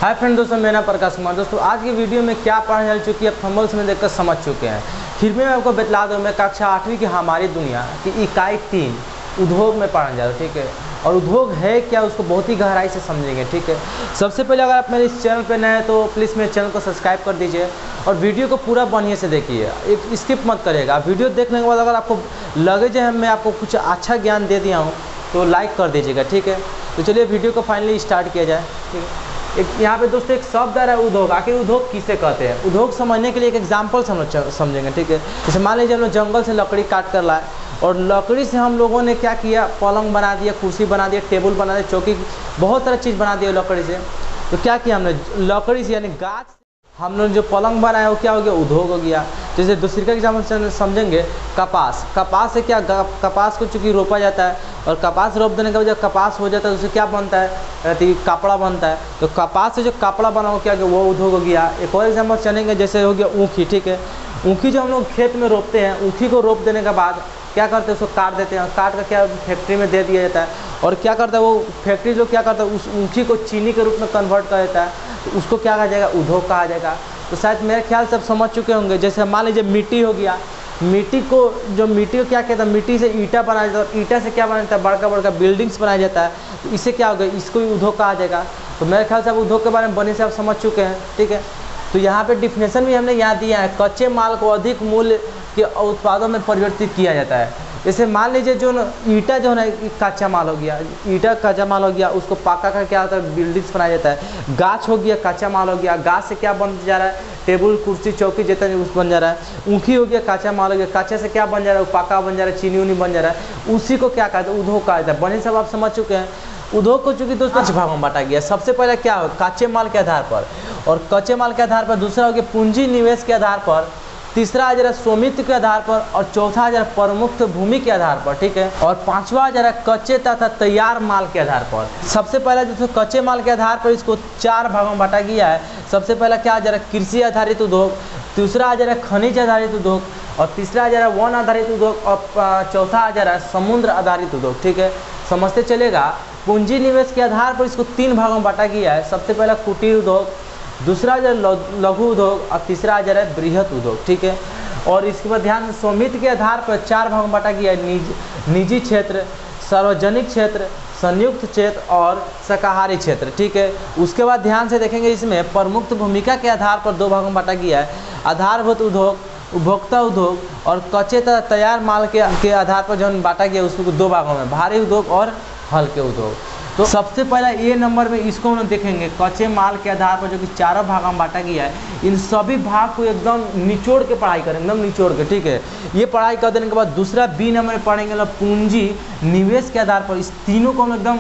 Hi friend, दोस्तों मेरा नाम प्रकाश कुमार। दोस्तों आज की वीडियो में क्या पढ़ने चल चुकी है, आप थंबनेल में देखकर समझ चुके हैं। फिर भी मैं आपको बतला दूँ, मैं कक्षा 8वीं की हमारी दुनिया की इकाई 3 उद्योग में पढ़ने जा रहा हूँ। ठीक है, और उद्योग है क्या उसको बहुत ही गहराई से समझेंगे। ठीक है, सबसे पहले अगर आप मेरे इस चैनल पर नए हैं तो प्लीज़ मेरे चैनल को सब्सक्राइब कर दीजिए और वीडियो को पूरा बढ़िया से देखिए, एक स्किप मत करिएगा। वीडियो देखने के बाद अगर आपको लगे जो मैं आपको कुछ अच्छा ज्ञान दे दिया हूँ तो लाइक कर दीजिएगा। ठीक है, तो चलिए वीडियो को फाइनली स्टार्ट किया जाए। ठीक है, एक यहाँ पे दोस्तों एक शब्द आ रहा है उद्योग। आखिर उद्योग किसे कहते हैं? उद्योग समझने के लिए एक एग्जाम्पल से हम लोग समझेंगे। ठीक है, जैसे मान लीजिए हम लोग जंगल से लकड़ी काट कर लाए और लकड़ी से हम लोगों ने क्या किया, पलंग बना दिया, कुर्सी बना दिया, टेबल बना दिया, चौकी, बहुत सारा चीज़ बना दिया लकड़ी से। तो क्या किया हमने, लकड़ी से यानी गाछ से हम लोग जो पलंग बनाया वो क्या हो गया, उद्योग हो गया। जैसे दूसरी का एग्जाम्पल समझेंगे, कपास। कपास से क्या, कपास को चूँकि रोपा जाता है और कपास रोप देने के बाद जब कपास हो जाता है उससे क्या बनता है, तो कपड़ा बनता है। तो कपास से जो कपड़ा बना हो क्या, वो उद्योग हो गया। एक और एग्जाम्पल चलेंगे, जैसे हो गया ऊखी। ठीक है, ऊखी जो हम लोग खेत में रोपते हैं, ऊखी को रोप देने के बाद क्या करते हैं, उसको काट देते हैं। काट कर क्या फैक्ट्री में दे दिया जाता है और क्या करता है वो फैक्ट्री जो क्या करता है उस ऊखी को चीनी के रूप में कन्वर्ट कर देता है, तो उसको क्या कहा जाएगा, उद्योग कहा जाएगा। तो शायद मेरे ख्याल से आप समझ चुके होंगे। जैसे मान लीजिए मिट्टी हो गया, मिट्टी को क्या कहता है, मिट्टी से ईंटा बनाया जाता है और ईंटा से क्या बनाया जाता है, बड़का बड़का बिल्डिंग्स बनाया जाता है। तो इससे क्या होगा, इसको भी उद्योग कहा जाएगा। तो मेरे ख्याल से आप उद्योग के बारे में बने से आप समझ चुके हैं। ठीक है, तो यहाँ पे डिफिनेशन भी हमने यहाँ दिया है, कच्चे माल को अधिक मूल्य के उत्पादों में परिवर्तित किया जाता है। जैसे मान लीजिए जो ईंटा जो है ना, कच्चा माल हो गया, ईंटा कच्चा माल हो गया, उसको पका कर क्या होता है, बिल्डिंग्स बनाया जाता है। गाछ हो गया, कच्चा माल हो गया, गाछ से क्या बन जा रहा है, टेबल कुर्सी चौकी जितना उस बन जा रहा है। ऊखी हो गया, कच्चा माल हो गया, कच्चे से क्या बन जा रहा है, पका बन जा रहा है, चीनी उनी बन जा रहा है। उसी को क्या कहते हैं, उद्योग कहा जाता है। बने सब आप समझ चुके हैं। उद्योग को चूँकि दोस्तों 5 भागों में बांटा गया। सबसे पहले क्या हो, कच्चे माल के आधार पर, और कच्चे माल के आधार पर दूसरा हो गया पूंजी निवेश के आधार पर, तीसरा आ जा रहा है स्वामित्व के आधार पर, और चौथा आ जा रहा है प्रमुख भूमि के आधार पर। ठीक है, और पांचवा आ जा रहा है कच्चे तथा तैयार माल के आधार पर। सबसे पहले जो कच्चे माल के आधार पर इसको 4 भागों में बांटा गया है। सबसे पहला क्या आ जा रहा है, कृषि आधारित उद्योग, दूसरा आ जा रहा है खनिज आधारित उद्योग, और तीसरा आ जा रहा है वन आधारित उद्योग, और चौथा आ जा रहा है समुद्र आधारित उद्योग। ठीक है, समझते चलेगा। पूंजी निवेश के आधार पर इसको 3 भागों में बांटा गया है। सबसे पहला कुटीर उद्योग, दूसरा जो लघु उद्योग, और तीसरा आ जा रहा है बृहत उद्योग। ठीक है, और इसके बाद ध्यान से स्वामित्व के आधार पर 4 भागों में बांटा गया है, निजी क्षेत्र, सार्वजनिक क्षेत्र, संयुक्त क्षेत्र और शाकाहारी क्षेत्र। ठीक है, उसके बाद ध्यान से देखेंगे, इसमें प्रमुख भूमिका के आधार पर 2 भागों में बांटा गया है, आधारभूत उद्योग, उपभोक्ता उद्योग, और कच्चे तथा तैयार माल के आधार पर जो बांटा गया उसको 2 भागों में, भारी उद्योग और हल्के उद्योग। तो सबसे पहला ए नंबर में इसको हम देखेंगे, कच्चे माल के आधार पर जो कि 4 भागों में बांटा गया है। इन सभी भाग को एकदम निचोड़ के पढ़ाई करेंगे, एकदम निचोड़ के। ठीक है, ये पढ़ाई कर देने के बाद दूसरा बी नंबर में पढ़ेंगे लोग पूंजी निवेश के आधार पर। इस तीनों को हम एकदम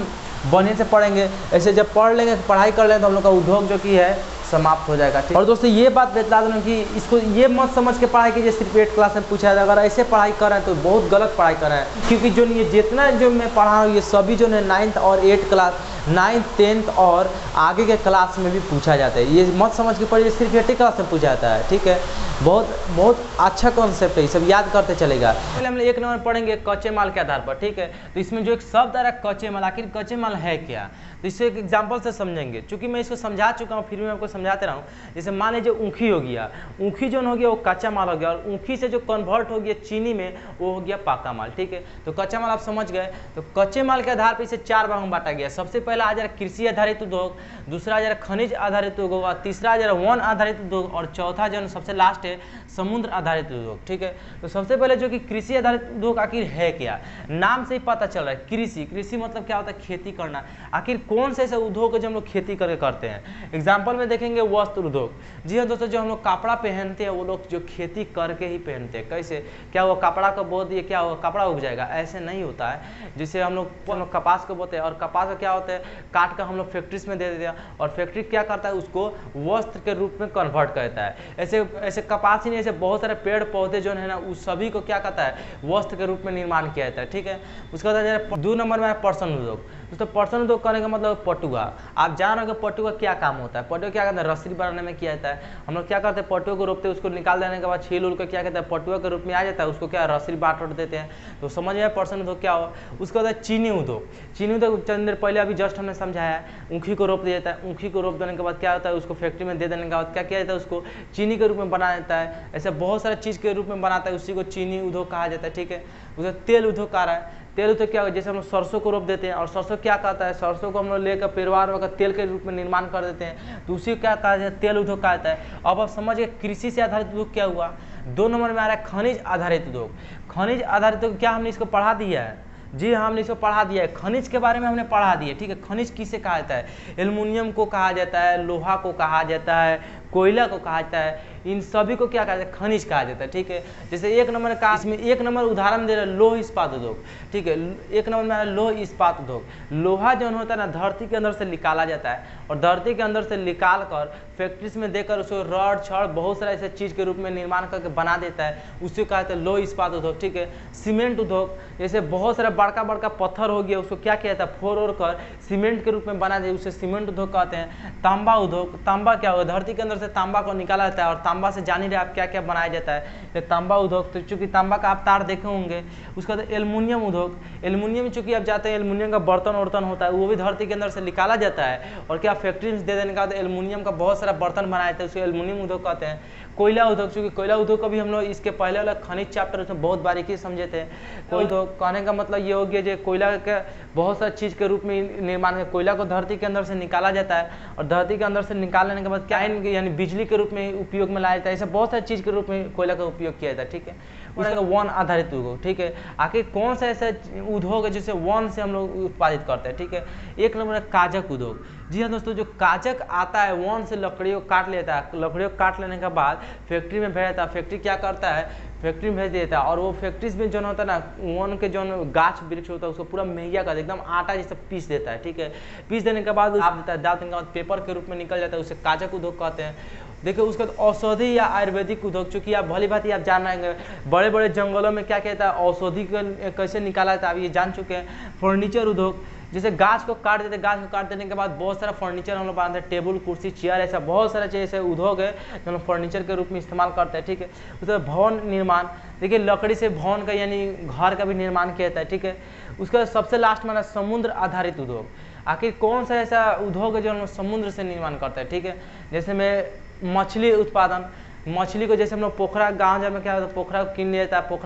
बने से पढ़ेंगे। ऐसे जब पढ़ लेंगे, पढ़ाई कर लेंगे, तो हम लोग का उद्योग जो कि है समाप्त हो जाएगा। और दोस्तों ये बात बता दूँ कि इसको ये मत समझ के पढ़ाई कीजिए सिर्फ 8 क्लास में पूछा जाए। अगर ऐसे पढ़ाई कर रहे हैं तो बहुत गलत पढ़ाई कर रहे हैं, क्योंकि जो ये जितना जो मैं पढ़ा रहा हूँ ये सभी जो है 9th और 8th क्लास, 9th 10th और आगे के क्लास में भी पूछा जाता है। ये मत समझ के पढ़िए सिर्फ 8th क्लास में पूछा जाता है। ठीक है, बहुत अच्छा कॉन्सेप्ट है, ये सब याद करते चलेगा। पहले हम 1 नंबर पढ़ेंगे कच्चे माल के आधार पर। ठीक है, तो इसमें जो एक शब्द आ रहा है कच्चे माल, आखिर कच्चे माल है क्या, तो इसे एक एग्जाम्पल से समझेंगे। चूँकि मैं इसको समझा चुका हूँ, फिर भी मैं आपको समझाते रहा हूँ। जैसे मान लीजिए ऊखी हो गया, ऊखी जो हो गया वो कच्चा माल हो गया, और ऊखी से जो कन्वर्ट हो गया चीनी में वो हो गया पक्का माल। ठीक है, तो कच्चा माल आप समझ गए। तो कच्चे माल के आधार पर इसे 4 भागों में बांटा गया। सबसे पहला आ जा रहा कृषि आधारित उद्योग, दूसरा आ जा रहा खनिज आधारित उद्योग, और तीसरा आ जा रहा वन आधारित उद्योग, और चौथा जो सबसे लास्ट है समुद्र आधारित उद्योग। ठीक है, तो सबसे पहले जो कि कृषि आधारित उद्योग आखिर है क्या, नाम से ही पता चल रहा है। कृषि मतलब क्या होता है, खेती करना। आखिर कौन से ऐसे उद्योग जो हम लोग खेती करके करते हैं। एग्जाम्पल में देखेंगे वस्त्र उद्योग। जी हाँ दोस्तों, जो हम लोग कपड़ा पहनते हैं वो लोग जो खेती करके ही पहनते हैं। कैसे, क्या वो कपड़ा को बो दिए क्या वो कपड़ा उग जाएगा, ऐसे नहीं होता है। जैसे हम लोग कपास को बोते हैं, और कपास का क्या होता है, काट कर हम लोग फैक्ट्रीज में दे देते हैं, और फैक्ट्री क्या करता है, उसको वस्त्र के रूप में कन्वर्ट करता है। ऐसे कपास ही नहीं, ऐसे बहुत सारे पेड़ पौधे जो है ना, उस सभी को क्या करता है, वस्त्र के रूप में निर्माण किया जाता है। ठीक है, उसके बाद 2 नंबर में पर्सन उद्योग। दोस्तों पर्सन उद्योग करने का मतलब पटुआ। आप जान रहे हो कि पटुआ क्या काम होता है। पटुआ क्या करता है, रस्सी बनाने में किया जाता है। हम लोग क्या करते हैं, पटुआ को रोपते हैं, उसको निकाल देने के बाद छील उल कर क्या कहते हैं, पटुआ के रूप में आ जाता है, उसको क्या रस्सी बांट देते हैं। तो समझ में पर्सन उद्योग क्या हो। उसके बाद चीनी उद्योग। चीनी उद्योग चंद देर पहले अभी जस्ट जस्ट हमने समझाया है। ऊखी को रोप दिया जाता है, ऊखी को रोप देने के बाद क्या होता है, उसको फैक्ट्री में दे देने के बाद क्या किया जाता है, उसको चीनी के रूप में बना देता है। ऐसे बहुत सारा चीज़ के रूप में बनाता है, उसी को चीनी उद्योग कहा जाता है। ठीक है, उसे तेल उद्योग कहा रहा है। तेल उद्योग क्या होगा, जैसे हम लोग सरसों को रोप देते हैं और सरसों क्या कहता है, सरसों को हम लोग लेकर परिवार का तेल के रूप में निर्माण कर देते हैं, तो उसी क्या कहा जाता है, तेल उद्योग कहा जाता है। अब आप समझिए कृषि से आधारित उद्योग क्या हुआ। 2 नंबर में आ रहा है खनिज आधारित उद्योग। खनिज आधारित उद्योग क्या हमने इसको पढ़ा दिया है, जी हाँ हमने इसको पढ़ा दिया है, खनिज के बारे में हमने पढ़ा दिया। ठीक है, खनिज किसे कहा जाता है, एल्युमिनियम को कहा जाता है, लोहा को कहा जाता है, कोयला को कहा जाता है, इन सभी को क्या कहा जाता है, खनिज कहा जाता है। ठीक है, जैसे 1 नंबर का इसमें 1 नंबर उदाहरण दे रहे हैं लौह इस्पात उद्योग। ठीक है, 1 नंबर में लौह इस्पात उद्योग। लोहा जो होता है ना धरती के अंदर से निकाला जाता है और धरती के अंदर से निकाल कर फैक्ट्रीज में देकर उसको रॉड छड़ बहुत सारा ऐसे चीज़ के रूप में निर्माण करके बना देता है, उसे कहा जाता है लौह इस्पात उद्योग। ठीक है, सीमेंट उद्योग, जैसे बहुत सारा बड़का बड़का पत्थर हो गया उसको क्या किया जाता है, फोड़ ओड़ कर सीमेंट के रूप में बना दिया, उसे सीमेंट उद्योग कहते हैं। तांबा उद्योग, तांबा क्या होगा, धरती के अंदर से तांबा को निकाला जाता है और तांबा से जान ही रहे आप क्या क्या बनाया जाता है, तांबा उद्योग। तो चूंकि तांबा का आप तार देखे होंगे। उसका तो एल्युमिनियम उद्योग, एल्युमिनियम चूंकि आप जाते हैं एल्युमिनियम का बर्तन वर्तन होता है, वो भी धरती के अंदर से निकाला जाता है और क्या फैक्ट्री में दे देने के बाद एल्युमिनियम का बहुत सारा बर्तन बनाए जाते हैं, उसको एल्युमिनियम उद्योग कहते हैं। कोयला उद्योग, चूंकि कोयला उद्योग को भी हम लोग इसके पहले वाला खनिज चैप्टर उसमें बहुत बारीकी समझे थे। कोई तो कहने का मतलब ये हो गया जो कोयला के बहुत सारी चीज़ के रूप में निर्माण है, कोयला को धरती के अंदर से निकाला जाता है और धरती के अंदर से निकालने के बाद क्या यानी बिजली के रूप में उपयोग में लाया जाता है। ऐसे बहुत सारी चीज़ के रूप में कोयला का उपयोग किया जाता है। ठीक है, उसका वन आधारित उद्योग। ठीक है, आखिर कौन सा ऐसा उद्योग है जिसे वन से हम लोग उत्पादित करते हैं। ठीक है, 1 नंबर है काजक उद्योग। जी हाँ दोस्तों, जो काजक आता है वन से लकड़ियों को काट लेता है, लकड़ियों को काट लेने के बाद फैक्ट्री में भेज देता है, फैक्ट्री क्या करता है, फैक्ट्री में भेज देता है और वो फैक्ट्रीज में जो होता है ना वन के जो गाछ वृक्ष होता है उसको पूरा मेहिया कर एकदम आटा जैसे पीस देता है। ठीक है, पीस देने के बाद दाब देता है, दाब देने के बाद पेपर के रूप में निकल जाता है, उसे काजक उद्योग कहते हैं। देखिए उसका औषधि या आयुर्वेदिक उद्योग, चूंकि आप भली भांति आप जान रहेंगे बड़े बड़े जंगलों में क्या कहता है औषधि कैसे निकाला जाता है, आप ये जान चुके हैं। फर्नीचर उद्योग, जैसे गाछ को काट देते, गाछ को काट देने के बाद बहुत सारा फर्नीचर हम लोग बनाते हैं, टेबल कुर्सी चेयर, ऐसा बहुत सारा चीज़ ऐसे उद्योग है जो हम लोग फर्नीचर के रूप में इस्तेमाल करते हैं। ठीक है, उसके बाद भवन निर्माण, देखिए लकड़ी से भवन का यानी घर का भी निर्माण किया जाता है। ठीक है, उसका सबसे लास्ट में समुद्र आधारित उद्योग। आखिर कौन सा ऐसा उद्योग है जो हम लोग समुद्र से निर्माण करते हैं। ठीक है, जैसे में मछली उत्पादन, मछली को जैसे हम लोग पोखरा गाँव जब में क्या होता है, पोखरा को कीन लिया जाता है,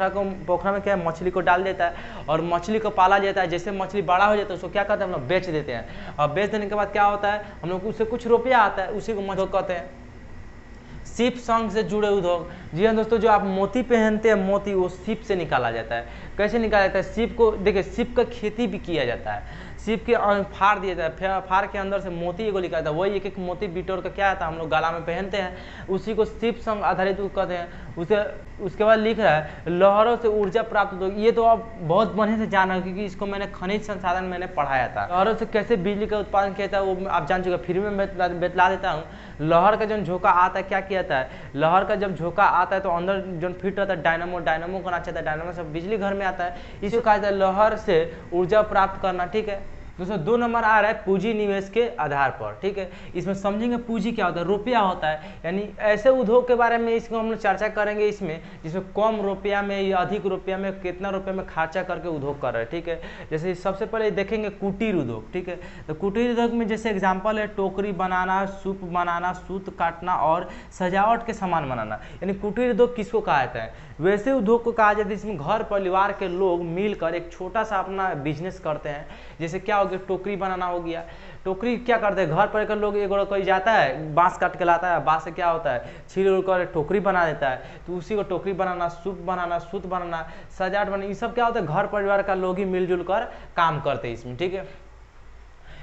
पोखरा में क्या है मछली को डाल देता है और मछली को पाला जाता है। जैसे मछली बड़ा हो जाता है उसको क्या करते हैं हम लोग बेच देते हैं और बेच देने के बाद क्या होता है हम लोग उससे कुछ रुपया आता है, उसी को मछली कहते हैं। सीप संघ से जुड़े उद्योग, जी हाँ दोस्तों, जो आप मोती पहनते हैं मोती वो सीप से निकाला जाता है। कैसे निकाला जाता है, सीप को देखिए सीप का खेती भी किया जाता है, सीप के फाड़ दिया जाता है, फाड़ के अंदर से मोती को निकालता है, वही एक एक मोती बिटोर का क्या आता है हम लोग गला में पहनते हैं, उसी को सीप संघ आधारित कहते हैं। उसके बाद लिख रहा है लहरों से ऊर्जा प्राप्त उद्योग। ये तो आप बहुत बढ़िया से जाना क्योंकि इसको मैंने खनिज संसाधन मैंने पढ़ाया था। लहरों से कैसे बिजली का उत्पादन किया था वो आप जान चुके, फिर मैं बतला देता हूँ। लहर का जब झोंका आता है क्या किया जाता है, लहर का जब झोंका आता है तो अंदर जो फिट रहता है डायनामो को नाचा था, डायनामो से बिजली घर में आता है, इसको कहा जाता है लहर से ऊर्जा प्राप्त करना। ठीक है दोस्तों, 2 नंबर आ रहा है पूंजी निवेश के आधार पर। ठीक है, इसमें समझेंगे पूंजी क्या होता है, रुपया होता है, यानी ऐसे उद्योग के बारे में इसको हम लोग चर्चा करेंगे इसमें जिसमें कम रुपया में या अधिक रुपया में कितना रुपये में खर्चा करके उद्योग कर रहे हैं। ठीक है, जैसे सबसे पहले देखेंगे कुटीर उद्योग। ठीक है, तो कुटीर उद्योग में जैसे एग्जाम्पल है टोकरी बनाना, सूप बनाना, सूत काटना और सजावट के सामान बनाना, यानी कुटीर उद्योग किसको कहा जाता है, वैसे उद्योग को कहा जाता है जिसमें घर परिवार के लोग मिलकर एक छोटा सा अपना बिजनेस करते हैं। जैसे क्या हो गया, टोकरी बनाना हो गया, टोकरी क्या करते हैं घर पर के लोग, एक कोई जाता है बांस काट के लाता है, बांस से क्या होता है छील उड़ कर टोकरी बना देता है, तो उसी को टोकरी बनाना, सूप बनाना, सूत बनाना, सजावट बनाना, ये सब क्या होता है घर परिवार का लोग ही मिलजुल कर काम करते हैं इसमें। ठीक है,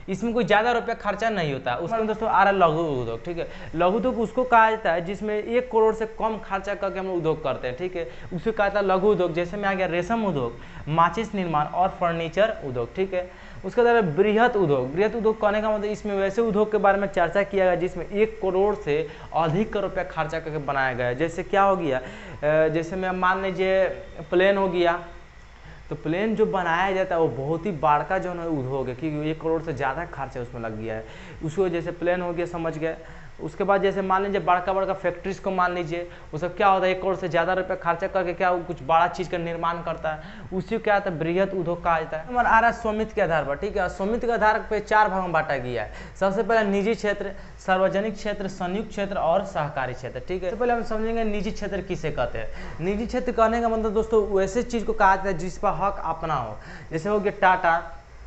इसमें कोई ज़्यादा रुपया खर्चा नहीं होता। उसमें दोस्तों आ रहा लघु उद्योग। ठीक है, लघु उद्योग उसको कहा जाता है जिसमें 1 करोड़ से कम खर्चा करके हम उद्योग करते हैं। ठीक है, उसे कहा जाता है लघु उद्योग। जैसे में आ गया रेशम उद्योग, माचिस निर्माण और फर्नीचर उद्योग। ठीक है, उसके द्वारा बृहत उद्योग। बृहत उद्योग कहने का मतलब इसमें वैसे उद्योग के बारे में चर्चा किया गया जिसमें 1 करोड़ से अधिक का रुपया खर्चा करके बनाया गया है। जैसे क्या हो गया, जैसे मैं मान लीजिए प्लेन हो गया, तो प्लेन जो बनाया जाता है वो बहुत ही बड़ा का जो है उद्योग है क्योंकि 1 करोड़ से ज़्यादा खर्चा उसमें लग गया है। उसको जैसे प्लेन हो गया समझ गए, उसके बाद जैसे मान लीजिए बड़का बड़का फैक्ट्रीज को मान लीजिए, वो सब क्या होता है 1 करोड़ से ज़्यादा रुपया खर्चा करके क्या कुछ बड़ा चीज़ का निर्माण करता है, उसी को क्या होता है बृहद उद्योग कहा जाता है। नंबर आ रहा है स्वामित्व के आधार पर, ठीक है। स्वामित्व के आधार पर 4 भाग में बांटा गया है। सबसे पहले निजी क्षेत्र, सार्वजनिक क्षेत्र, संयुक्त क्षेत्र और सहकारी क्षेत्र, ठीक है। सबसे पहले हम समझेंगे निजी क्षेत्र किसे कहते हैं। निजी क्षेत्र कहने का मतलब दोस्तों वैसे चीज़ को कहा जाता है जिस पर हक अपना हो, जैसे हो गया टाटा,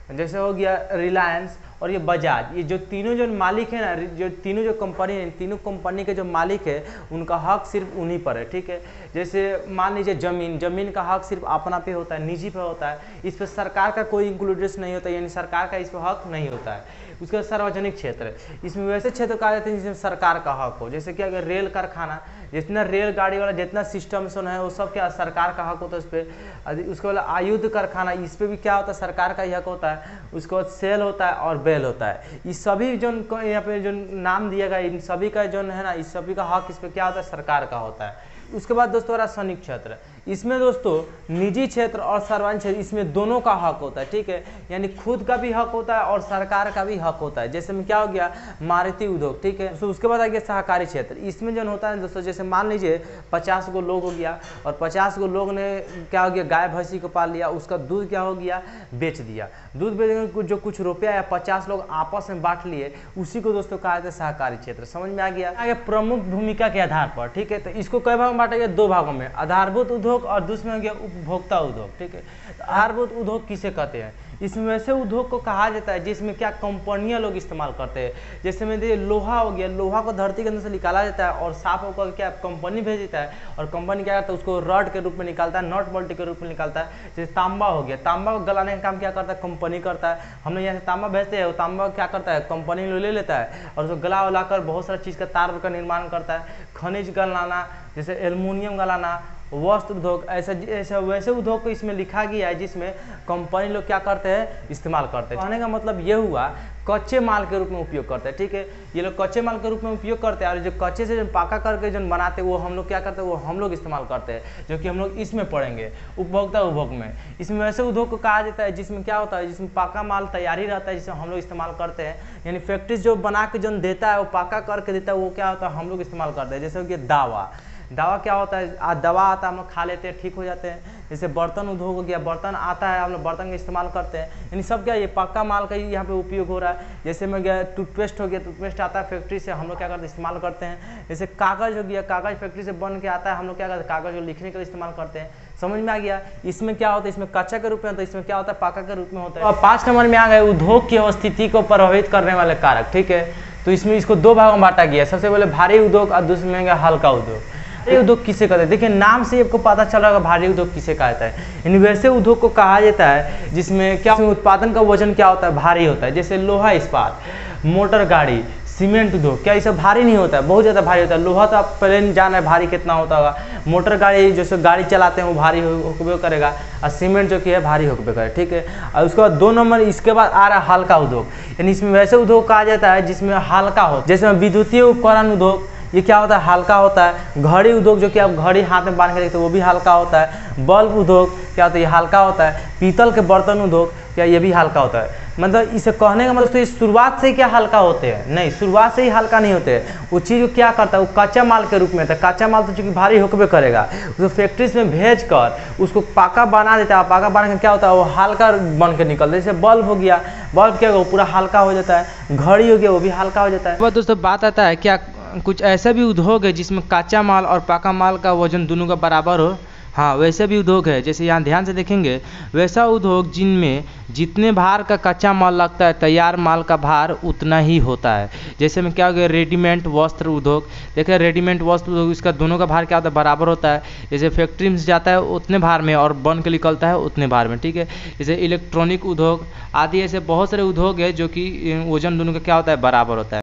जैसे हो गया रिलायंस और ये बजाज, ये जो तीनों जो मालिक है ना, जो तीनों जो कंपनी है, तीनों कंपनी के जो मालिक है उनका हक सिर्फ उन्हीं पर है, ठीक है। जैसे मान लीजिए जमीन का हक सिर्फ अपना पे होता है, निजी पे होता है, इस पर सरकार का कोई इंक्लूडेंस नहीं होता, यानी सरकार का इस पर हक नहीं होता है। उसके बाद सार्वजनिक क्षेत्र, इसमें वैसे क्षेत्र कहा जाते हैं जिसमें सरकार का हक हो, जैसे क्या रेल कारखाना, जितना रेलगाड़ी वाला जितना सिस्टम है वो सब क्या सरकार का हक होता है उस पर। उसके बाद आयुध कारखाना, इस पर भी क्या होता है सरकार का ही हक होता है। उसके बाद सेल होता है और बेल होता है। इस सभी जो यहाँ पे जो नाम दिया गया इन सभी का जो है ना, इस सभी का हक इस पर क्या होता है सरकार का होता है। उसके बाद दोस्तों रहा संयुक्त क्षेत्र, इसमें दोस्तों निजी क्षेत्र और सार्वजनिक क्षेत्र इसमें दोनों का हक होता है, ठीक है। यानी खुद का भी हक होता है और सरकार का भी हक होता है। जैसे में क्या हो गया मारुति उद्योग, ठीक है। तो उसके बाद आ गया सहकारी क्षेत्र, इसमें जो होता है दोस्तों जैसे मान लीजिए 50 गो लोग हो गया और 50 गो लोग ने क्या हो गया गाय भैंसी को पाल लिया, उसका दूध क्या हो गया बेच दिया। दूध बेचने जो कुछ रुपया या 50 लोग आपस में बांट लिए, उसी को दोस्तों कहा जाता है सहकारी क्षेत्र। समझ में आ गया प्रमुख भूमिका के आधार पर, ठीक है। तो इसको कई भाग में बांटा गया, 2 भागों में, आधारभूत उद्योग और दूसरे हो गया उपभोक्ता उद्योग, ठीक है। तो आधारभूत उद्योग किसे कहते हैं, इसमें वैसे उद्योग को कहा जाता है जिसमें क्या कंपनियां लोग इस्तेमाल करते हैं। जैसे में देखिए लोहा हो गया, लोहा को धरती के अंदर से निकाला जाता है और साफ होकर क्या कंपनी भेज देता है, और कंपनी क्या करता है उसको रॉड के रूप में निकालता है, नट बोल्ट के रूप में निकालता है। जैसे तांबा हो गया, तांबा को गलाने का काम क्या करता है कंपनी करता है। हम लोग यहाँ से तांबा भेजते हैं, वो तांबा क्या करता है कंपनी ले लेता है और उसको गला उला कर बहुत सारा चीज़ का तार का निर्माण करता है। खनिज गलाना, जैसे एल्युमिनियम गलाना, वस्त्र उद्योग, ऐसा वैसे उद्योग को इसमें लिखा गया है जिसमें कंपनी लोग क्या करते हैं इस्तेमाल करते हैं। कहने का मतलब ये हुआ कच्चे माल के रूप में उपयोग करते हैं, ठीक है। ये लोग कच्चे माल के रूप में उपयोग करते हैं और जो कच्चे से जो पाका करके जो बनाते हैं वो हम लोग क्या करते हैं वो हम लोग इस्तेमाल करते हैं, जो कि हम लोग इसमें पढ़ेंगे उपभोक्ता उद्योग में। इसमें वैसे उद्योग को कहा जाता है जिसमें क्या होता है जिसमें पाका माल तैयारी रहता है जिसे हम लोग इस्तेमाल करते हैं, यानी फैक्ट्री जो बना के जो देता है वो पाका करके देता है वो क्या होता है हम लोग इस्तेमाल करते हैं। जैसे कि दवा क्या होता है, दवा आता है हम लोग खा लेते हैं ठीक हो जाते हैं। जैसे बर्तन उद्योग हो गया, बर्तन आता है हम लोग बर्तन का इस्तेमाल करते हैं, यानी सब क्या ये पक्का माल का ही यहाँ पे उपयोग हो रहा है। जैसे में गया टूथपेस्ट हो गया, टूथपेस्ट आता है फैक्ट्री से, हम लोग क्या करते हैं इस्तेमाल करते हैं। जैसे कागज़ हो गया, कागज़ फैक्ट्री से बन के आता है, हम लोग क्या करते हैं कागज़ को लिखने के लिए इस्तेमाल करते हैं। समझ में आ गया। इसमें क्या होता है, इसमें कच्चा के रूप में होता है, इसमें क्या होता है पाका के रूप में होता है। और 5 नंबर में आ गए उद्योग की स्थिति को प्रभावित करने वाले कारक, ठीक है। तो इसमें इसको 2 भागों में बांटा गया, सबसे पहले भारी उद्योग और दूसरे में हल्का उद्योग। भारी उद्योग किसे कहते हैं, देखिए नाम से आपको पता चल रहा होगा भारी उद्योग किसे कहा जाता है। इन वैसे उद्योग को कहा जाता है जिसमें क्या उत्पादन का वजन क्या होता है भारी होता है। जैसे लोहा इस्पात, मोटर गाड़ी, सीमेंट उद्योग, क्या ये सब भारी नहीं होता है, बहुत ज़्यादा भारी होता है। लोहा तो आप पहले जान रहे भारी कितना होता होगा। मोटर गाड़ी जैसे गाड़ी चलाते हैं वो भारी होकर करेगा, और सीमेंट जो कि है भारी होकर करे, ठीक है। और उसके बाद 2 नंबर इसके बाद आ रहा है हल्का उद्योग, यानी इसमें वैसे उद्योग कहा जाता है जिसमें हल्का हो। जैसे विद्युतीय उपकरण उद्योग, ये क्या होता है हल्का होता है। घड़ी उद्योग जो कि आप घड़ी हाथ में बांध के देखते हो वो भी हल्का होता है। बल्ब उद्योग क्या होता है ये हल्का होता है। पीतल के बर्तन उद्योग क्या ये भी हल्का होता है। मतलब इसे कहने का मतलब तो शुरुआत से ही क्या हल्का होते हैं, नहीं शुरुआत से ही हल्का नहीं होते। वो चीज़ को क्या करता है वो कच्चा माल के रूप में होता है। कच्चा माल तो चूँकि भारी होकर करेगा, उसको फैक्ट्रीज में भेज कर उसको पाका बना देता है। पाका बना के क्या होता है वो हल्का बन के निकलता है। जैसे बल्ब हो गया, बल्ब क्या होगा वो पूरा हल्का हो जाता है। घड़ी हो गया वो भी हल्का हो जाता है। दोस्तों बात आता है क्या कुछ ऐसा भी उद्योग है जिसमें कच्चा माल और पका माल का वजन दोनों का बराबर हो। हाँ वैसे भी उद्योग है, जैसे यहाँ ध्यान से देखेंगे वैसा उद्योग जिनमें जितने भार का कच्चा माल लगता है तैयार माल का भार उतना ही होता है। जैसे में क्या हो गया रेडीमेड वस्त्र उद्योग, देखिए रेडीमेड वस्त्र उद्योग इसका दोनों का भार क्या होता है बराबर होता है। जैसे फैक्ट्री में जाता है उतने भार में और बन के निकलता है उतने भार में, ठीक है। जैसे इलेक्ट्रॉनिक उद्योग आदि ऐसे बहुत सारे उद्योग है जो कि वजन दोनों का क्या होता है बराबर होता है।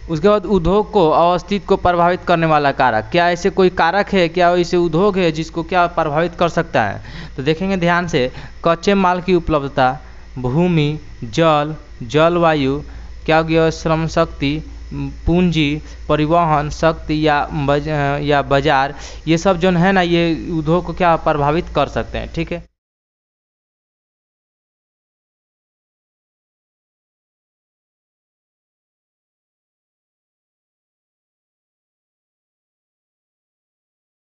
उसके बाद उद्योग को अस्तित्व को प्रभावित करने वाला कारक, क्या ऐसे कोई कारक है, क्या ऐसे उद्योग है जिसको क्या प्रभावित कर सकता है। तो देखेंगे ध्यान से कच्चे माल की उपलब्धता, भूमि, जल, जलवायु, क्या हो गया श्रम शक्ति, पूंजी, परिवहन शक्ति या बाजार, ये सब जो है ना ये उद्योग को क्या प्रभावित कर सकते हैं, ठीक है।